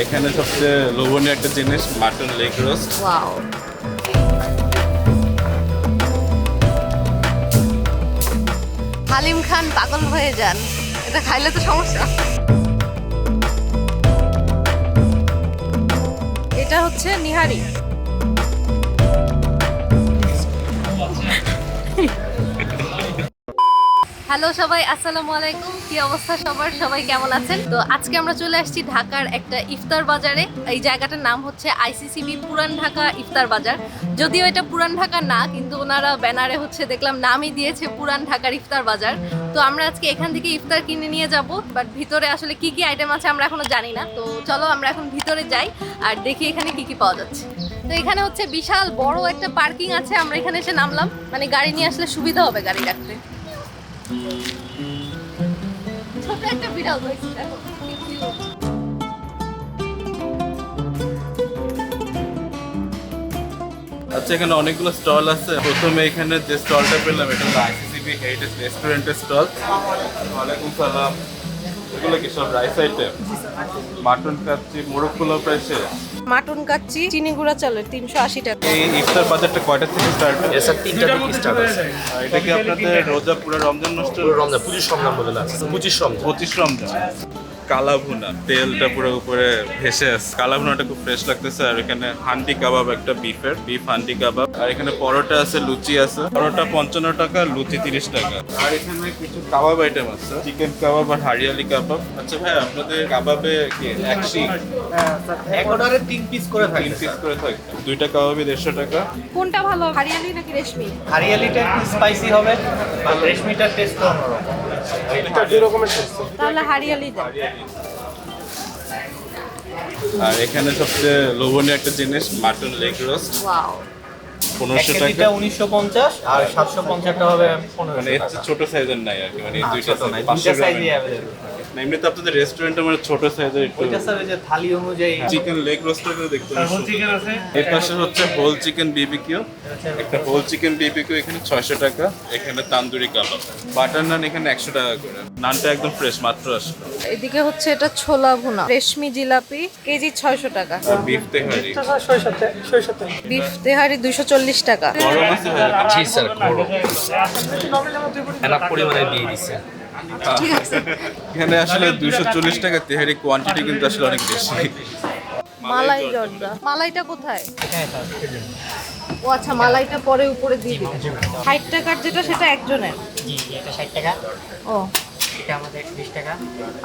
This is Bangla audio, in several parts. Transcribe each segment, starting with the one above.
এখানে সবচেয়ে লোভনীয় একটা জিনিস mutton leg roast. Wow, haleem খান পাগল হয়ে যান, এটা খাইলে তো সমস্যা। এটা হচ্ছে নিহারি। হ্যালো সবাই, আসসালামু আলাইকুম। কি অবস্থা সবার? সবাই কেমন আছেন? তো আজকে আমরা চলে আসছি ঢাকার একটা ইফতার বাজারে। এই জায়গাটার নাম হচ্ছে আইসিসিবি পুরান ঢাকা ইফতার বাজার। যদিও এটা পুরান ঢাকা না, কিন্তু ওনারা ব্যানারে হচ্ছে দেখলাম নামই দিয়েছে পুরান ঢাকার ইফতার বাজার। তো আমরা আজকে এখান থেকে ইফতার কিনে নিয়ে যাব, বাট ভিতরে আসলে কি কি আইটেম আছে আমরা এখনো জানি না। তো চলো আমরা এখন ভিতরে যাই আর দেখি এখানে কি কি পাওয়া যাচ্ছে। তো এখানে হচ্ছে বিশাল বড় একটা পার্কিং আছে, আমরা এখানে এসে নামলাম, মানে গাড়ি নিয়ে আসলে সুবিধা হবে গাড়ি রাখতে। ছোট একটা বিড়াল হয়েছে, দেখো কি কিউট। আচ্ছা, এখানে অনেকগুলো স্টল আছে। প্রথমে এখানে যে স্টলটা পেলাম এটা হলো আইসিসিবি হেরিটেজ রেস্টুরেন্টের স্টল। ওয়ালাইকুম সালাম। এগুলো কি সব রাইস আইটেম? মাটন কাচ্চি, মোরগ পোলাও প্রায় শেষ। মাটন কাচ্চি চিনি গুঁড়া চালের 380 টাকা। এই ইফতার বাজারটা কয়টা থেকে স্টার্ট হয়? স্যার 3টা থেকে স্টার্ট আছে। এটা কি আপনাদের রোজা পুরো রমজান নষ্ট? পুরো রমজান 25 রমজান বলে আছে। 25 রমজান। কালা ভুনা, তেলটা পুরো উপরে ভেসে আছে। কালা ভুনাটা খুব ফ্রেশ লাগতেছে। আর এখানে হান্ডি কাবাব, একটা বিফ হান্ডি কাবাব। আর এখানে পরোটা আছে, লুচি আছে। পরোটা 55 টাকা, লুচি 30 টাকা। আর এখানে কিছু কাবাব আইটেম আছে, চিকেন কাবাব আর হারিয়ালি কাবাব। আচ্ছা ভাই, আপনাদের কাবাবে কি একশি? এক অর্ডারে 3 পিস করে থাকে। 3 পিস করে থাকে। দুইটা কাবাবই 150 টাকা। কোনটা ভালো, হারিয়ালি নাকি রেশমি? হারিয়ালিটা একটু স্পাইসি হবে আর রেশমিটার টেস্ট অন্যরকম। এটা দুই রকমের টেস্ট। তাহলে হারিয়ালি দেন। আর এখানে সবচেয়ে লোভনীয় একটা জিনিস মাটন লেগ রোস্ট। ওয়াও, 1500 এটা টাকা। 1950 আর 750 টাকা হবে 1500 মানে এর চেয়ে ছোট সাইজের নাই আর কি, মানে টাকা। দুইটা ছোট নাই, 500 দুইটা গ্রামের। সাইজই अवेलेबल। না, এমনিতে আপনাদের রেস্টুরেন্টে মানে ছোট সাইজের একটু ওইটা স্যার যে থালি অনুযায়ী চিকেন লেগ রোস্টটা দেখতে হোল চিকেন আছে। এর পাশে হচ্ছে হোল চিকেন বিবিকিউ। একটা হোল চিকেন বিবিকিউ এখানে 600 টাকা। এখানে তান্দুরি কাবাব, বাটার নান এখানে 100 টাকা করে। নানটা একদম ফ্রেশ, মাত্র আসলো। এদিকে হচ্ছে এটা ছোলা ভুনা, রেশমি জিলাপি কেজি 600 টাকা। আর বিফ তেহারি, বিফ তেহারি 240 টাকা। গরম আছে ভাই? জি স্যার করো। এনা পরিমাণে দিয়ে দিছে। ঠিক আছে। এখানে আসলে 240 টাকা তেহারি, কোয়ান্টিটি কিন্তু আসলে অনেক বেশি। মালাই জর্দা, মালাইটা কোথায়? ও আচ্ছা, মালাইটা পরে উপরে দিয়ে দিবে। 60 টাকার যেটা সেটা একজনের। জি এটা 60 টাকা, ও এটা আমাদের 20 টাকা।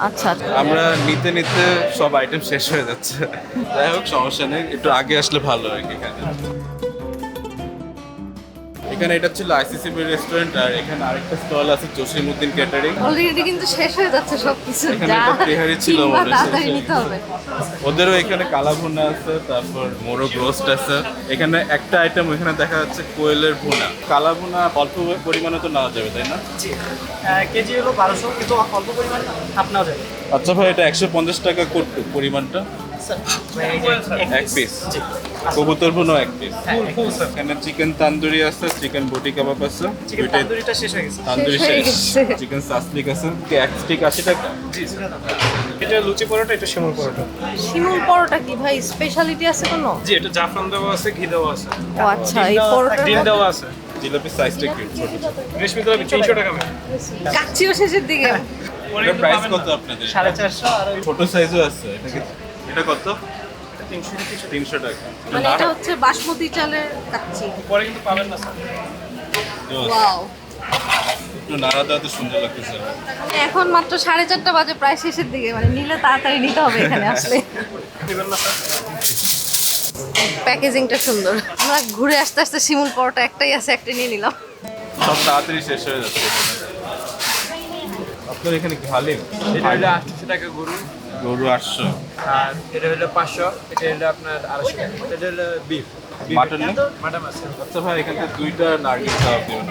আচ্ছা আচ্ছা। আমরা নিতে নিতে সব আইটেম শেষ হয়ে যাচ্ছে। যাই হোক, সমস্যা নেই, একটু আগে আসলে ভালো হয় এখানে। এখানে এটা ছিল আইসিসিবি রেস্টুরেন্ট। আর এখানে আরেকটা স্টল আছে, জসিমউদ্দিন ক্যাটারিং। অলরেডি কিন্তু শেষ হয়ে যাচ্ছে সবকিছু। এখানে যা একটা তেহারি ছিল কিনবা মনে হয়। তাড়াতাড়ি নিতে হবে। ওদেরও এখানে কালা ভুনা আছে, তারপর মোরগ রোস্ট আছে। এখানে একটা আইটেম ওইখানে দেখা যাচ্ছে কোয়েলের ভুনা। কালা ভুনা অল্প পরিমাণে তো নেওয়া যাবে, তাই না? জি কেজি হলো 1200, কিন্তু অল্প পরিমাণ আপনাও যাবে আচ্ছা ভাই, এটা 150 টাকা করতো পরিমাণটা? স্যার। এক পিস জি কবুতর ভুনা এক পিস। ফুল স্যার। এখানে চিকেন তান্দুরি আছে, চিকেন বটি কাবাব আছে। চিকেন দুইটাই তন্দুরিটা শেষ হয়ে গেছে। তান্দুরি শেষ হয়ে শেষ। গেছে। চিকেন সাসলিক আছে, এক স্টিক 80 টাকা। জি স্যার। এটা লুচি পরোটা, এটা শিমুল পরোটা। শিমুল পরোটা কি ভাই স্পেশালিটি আছে কোনো? জি এটা জাফরান দেওয়া আছে, ঘি দেওয়া আছে, ও আচ্ছা, এই পরোটা ডিম দেওয়া আছে। জিলাপির সাইজটা কি ছোট ছোট? রেশমি গোলাপি 300 টাকা ম্যাম। কাচ্চিও শেষের দিকে। এটা প্রাইস কত আপনাদের? 450 আর ছোট সাইজও আছে। এটা কত? 300 300 টাকা। মানে এটা হচ্ছে বাসমতি চালের কাচ্চি। পরে কিন্তু পাবেন না স্যার। ওয়াও, একটু নাড়া দেওয়া তো সুন্দর লাগতেছে। এখন মাত্র 4:30 বাজে, প্রায় শেষের দিকে, মানে নিলে তাড়াতাড়ি নিতে হবে এখানে আসলে। দিবেন না স্যার? প্যাকেজিংটা সুন্দর। আমরা ঘুরে আসতে আসতে শিমুল পরোটা একটাই আছে, একটা নিয়ে নিলাম। সব তাড়াতাড়ি শেষ হয়ে যাচ্ছে। আপনার এখানে কি হালিম? এটা হলো 800 টাকা গরু, গরু 800। আর এটা হলো 500, এটা হলো আপনার 250 টাকা। এটা হলো বিফ, মাটন না? মাটন আছে। আচ্ছা ভাই, এখান থেকে 2টা নারকেল চাপ দিবেন।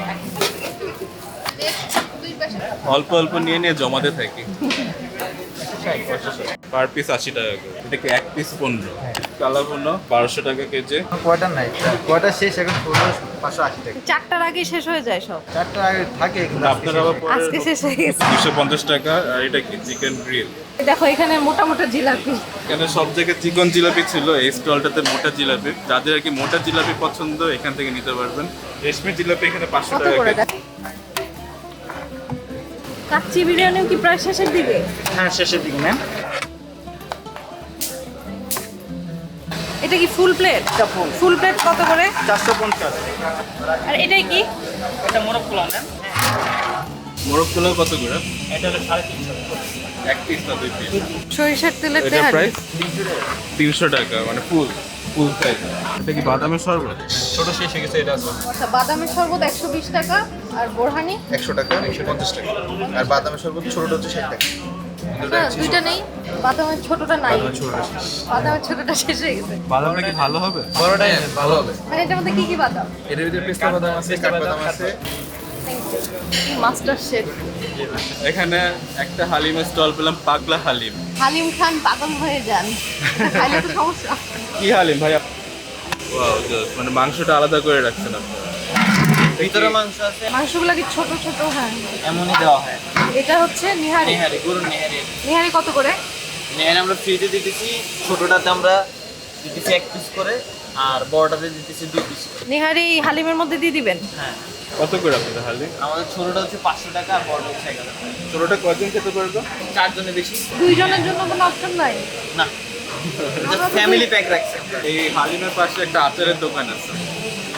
অল্প অল্প নিয়ে নিয়ে জমাতে থাকি। পার পিস 80 টাকা করে। এটা কি এক পিস 15? কালাভুনা 1200 টাকা কেজি। কোয়ার্টার নাই, কোয়ার্টার শেষ, এখন 580 টাকা। 4টার আগে শেষ হয়ে যায় সব। 4টার আগে থাকে কিন্তু আপনার আবার পরে আজকে শেষ হয়ে গেছে। 250 টাকা। আর এটা কি চিকেন গ্রিল। দেখো এখানে মোটা মোটা জিলাপি। এখানে সব জায়গায় চিকন জিলাপি ছিল, এই স্টলটাতে মোটা জিলাপি। যাদের আর কি মোটা জিলাপি পছন্দ এখান থেকে নিতে পারবেন। রেশমি জিলাপি এখানে 500 কত টাকা করে কেজি। কাচ্চি বিরিয়ানিও কি প্রায় শেষের দিকে? হ্যাঁ, শেষের দিকে ম্যাম। এটা কি ফুল প্লেট? ফুল প্লেট কত করে? 450। আর এটাই কি? এটা মোরগ পোলাও ম্যাম। মোরগ পোলাও কত করে? এটা হলো 350। এক পিস না 2 পিস? সরিষার তেলের এটা তেহারি। প্রাইস 300 টাকা, মানে ফুল সাইজ। এটা কি বাদামের শরবত? ছোট শেষ হয়ে গেছে এটা আছে। আচ্ছা, বাদামের শরবত 120 টাকা আর বোরহানি 100 টাকা, 150 টাকা। আর বাদামের শরবত ছোটটা হচ্ছে 60 টাকা। দুইটা নেই। বাদামের ছোটটা নাই। ছোটটা শেষ। বাদামের ছোটটা শেষ হয়ে গেছে। বাদামটা কি ভালো হবে? বড়টাই ভালো হবে। মানে এটার মধ্যে কি কি বাদাম? এটার ভিতরে পেস্তা বাদাম আছে, কাঠবাদাম আছে। মাস্টার শেফ এখানে একটা হালিমের স্টল পেলাম, পাগলা হালিম। হালিম খান পাগল হয়ে যান, খাইলে তো সমস্যা। কি হালিম ভাই? ওয়াও, মানে মাংসটা আলাদা করে রাখছেন আপনারা। ভিতরে মাংস আছে, মাংসগুলো কি ছোট ছোট? হ্যাঁ, এমনই দেওয়া হয়। এটা হচ্ছে নিহারি। নেহারি, গরুর নেহারি। নিহারি কত করে? নেহারি আমরা ফ্রিতে দিতেছি, ছোটটাতে আমরা দিতেছি 1 পিস করে, আর বড়টাতে দিতেছি 2 পিস করে। নিহারি হালিমের মধ্যে দিয়ে দিবেন। হ্যাঁ, কত করে আপনাদের হালিম? আমাদের ছোটটা হচ্ছে 500 টাকা, আর বড়টা হচ্ছে 1000 টাকা। ছোটটা কয়জন খেতে পারবে? 4 জনের বেশি দুইজনের জন্য কোনো অপশন নাই? না, ফ্যামিলি প্যাক রাখছে। এই হালিমের পাশে একটা আচারের দোকান আছে।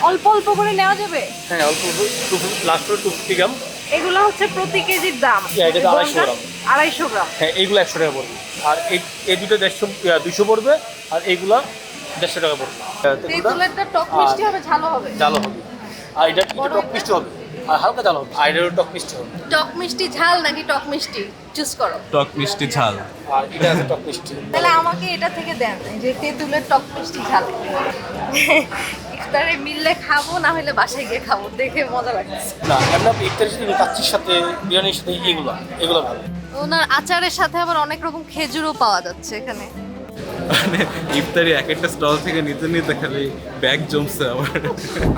অল্প অল্প করে নেওয়া যাবে? হ্যাঁ, অল্প লাস্ট 250 গ্রাম। এগুলো হচ্ছে প্রতি কেজির দাম। এটা তো 250 গ্রাম। 250 গ্রাম। হ্যাঁ, এইগুলো 100 টাকা পড়বে, আর এই দুটো 200 পড়বে, আর এইগুলো 150 টাকা পড়বে। তেঁতুলেরটা টক মিষ্টি হবে, ঝালো হবে? জাল হবে, আর এটা টক মিষ্টি হবে, আর হালকা জাল হবে, আর এটারও টক মিষ্টি হবে। টক মিষ্টি ঝাল নাকি টক মিষ্টি চুজ করো। টক মিষ্টি ঝাল। আর এটা আছে টক মিষ্টি। তাহলে আমাকে এটা থেকে দেন, এই যে তেঁতুলের টক মিষ্টি ঝাল। ইফতারে মিললে খাবো, না হলে বাসায় গিয়ে খাবো, দেখে মজা লাগছে। না, আমরা ইফতারের সাথে কাচ্চির সাথে বিরিয়ানির সাথে এগুলো ভালো। ওনার আচারের সাথে আবার অনেক রকম খেজুরও পাওয়া যাচ্ছে এখানে। মানে ইফতারি এক একটা স্টল থেকে নিতে নিতে খালি ব্যাগ জমছে আমার।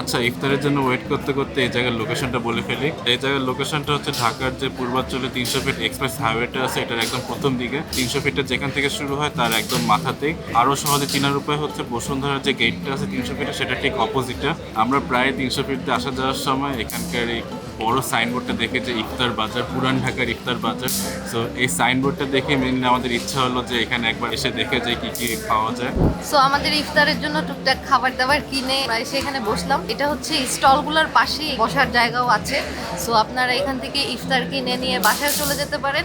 আচ্ছা, ইফতারের জন্য ওয়েট করতে করতে এই জায়গার লোকেশনটা বলে ফেলি। এই জায়গার লোকেশনটা হচ্ছে ঢাকার যে পূর্বাঞ্চলে 300 ফিট এক্সপ্রেস হাইওয়েটা আছে, এটার একদম প্রথম দিকে। 300 ফিটের যেখান থেকে শুরু হয় তার একদম মাথাতেই। আরও সহজে চেনার উপায় হচ্ছে বসুন্ধরার যে গেটটা আছে 300 ফিটের, সেটা ঠিক অপোজিটে। আমরা প্রায় 300 ফিটতে আসা যাওয়ার সময় এখানকার এই বড় সাইনবোর্ডটা দেখে যে ইফতার বাজার, পুরান ঢাকার ইফতার বাজার। সো এই সাইনবোর্ডটা দেখে মেনলি আমাদের ইচ্ছা হলো যে এখানে একবার এসে দেখে যাই কি কি পাওয়া যায়। সো আমাদের ইফতারের জন্য টুকটাক খাবার দাবার কিনে আমরা এসে এখানে বসলাম। এটা হচ্ছে স্টলগুলোর পাশেই বসার জায়গাও আছে। সো আপনারা এখান থেকে ইফতার কিনে নিয়ে বাসায় চলে যেতে পারেন,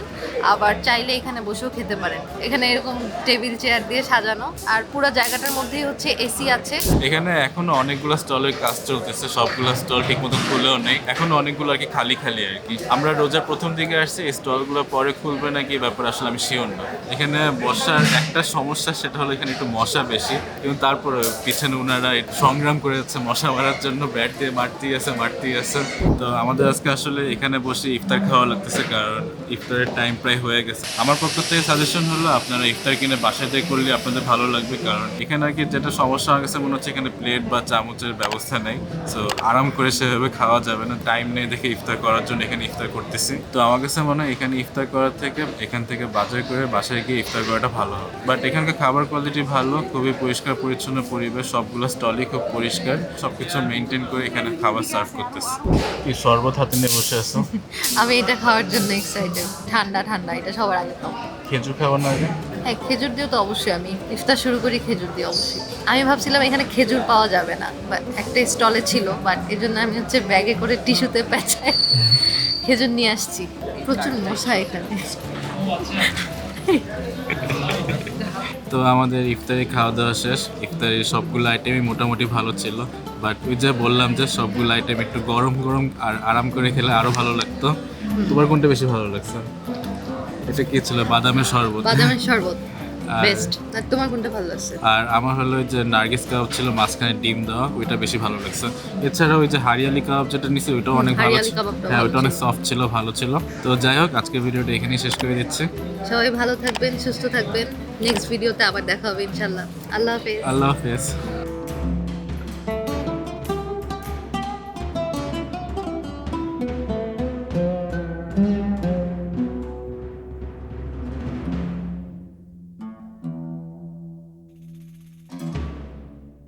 আবার চাইলে এখানে বসেও খেতে পারেন। এখানে এরকম টেবিল চেয়ার দিয়ে সাজানো, আর পুরো জায়গাটার মধ্যেই হচ্ছে এসি আছে। এখানে এখনো অনেকগুলো স্টলের কাজ চলতেছে, সবগুলো স্টল ঠিক মতো খুলেও নেই, এখনো অনেকগুলো আর কি খালি খালি আর কি। আমরা রোজার প্রথম দিকে আসছি, এই স্টলগুলো পরে খুলবে নাকি ব্যাপার আসলে আমি শিওর না। এখানে বসার একটা সমস্যা, সেটা হলো এখানে একটু মশা বেশি, কিন্তু তারপরে পিছনে ওনারা সংগ্রাম করে যাচ্ছে মশা মারার জন্য, ব্যাট দিয়ে মারতেই আছে। তো আমাদের আজকে আসলে এখানে বসে ইফতার খাওয়া লাগতেছে, কারণ ইফতারের টাইম প্রায় হয়ে গেছে। আমার পক্ষ থেকে সাজেশন হলো আপনারা ইফতার কিনে বাসায় দিয়ে করলে আপনাদের ভালো লাগবে, কারণ এখানে আর কি যেটা সমস্যা হয়ে গেছে মনে হচ্ছে এখানে প্লেট বা চামচের ব্যবস্থা নেই। সো আরাম করে সেভাবে খাওয়া যাবে না, টাইম নেই দেখে ইফতার করার জন্য এখানে ইফতার করতেছি। তো আমার কাছে মনে হয় এখানে ইফতার করার থেকে এখান থেকে বাজার করে বাসায় গিয়ে ইফতার করাটা ভালো হবে। বাট এখানকার খাবার কোয়ালিটি ভালো, খুবই পরিষ্কার পরিচ্ছন্ন পরিবেশ, সবগুলো স্টলই খুব পরিষ্কার, সবকিছু মেনটেন করে এখানে খাবার সার্ভ করতেছে। কি শরবত হাতে নিয়ে বসে আছো? আমি এটা খাওয়ার জন্য এক্সাইটেড। ঠান্ডা ঠান্ডা, এটা সবার আগে খাবো। খেজুর খাবার না আগে? হ্যাঁ, খেজুর দিয়ে তো অবশ্যই আমি ইফতার শুরু করি, খেজুর দিয়ে অবশ্যই। আমি ভাবছিলাম এখানে খেজুর পাওয়া যাবে না, বাট একটা স্টলে ছিল, বাট এই জন্য আমি হচ্ছে ব্যাগে করে টিস্যুতে পেঁচায় খেজুর নিয়ে আসছি। প্রচুর মশা এখানে। তো আমাদের ইফতারি খাওয়া দাওয়া শেষ। ইফতারির সবগুলো আইটেমই মোটামুটি ভালো ছিল, বাট ওই যে বললাম যে সবগুলো আইটেম একটু গরম গরম আর আরাম করে খেলে আরো ভালো লাগতো। তোমার কোনটা বেশি ভালো লাগছে? এটা কি ছিল? বাদামের শরবত। বাদামের শরবত। আর- বেস্ট। আর তোমার কোনটা ভালো লাগছে? আর আমার হলো ওই যে নার্গিস কাবাব ছিল মাঝখানে ডিম দেওয়া, ওইটা বেশি ভালো লাগছে। এছাড়া ওই যে হারিয়ালি কাবাব যেটা নিছি ওইটাও অনেক ভালো হারিয়ালি ছিল। কাবাবটা হ্যাঁ ভালো ওইটা অনেক ছিল। সফট ছিল, ভালো ছিল। তো যাই হোক আজকের ভিডিওটা এখানেই শেষ করে দিচ্ছি। সবাই ভালো থাকবেন, সুস্থ থাকবেন। নেক্সট ভিডিওতে আবার দেখা হবে ইনশাল্লাহ। আল্লাহ হাফেজ। আল্লাহ হাফেজ।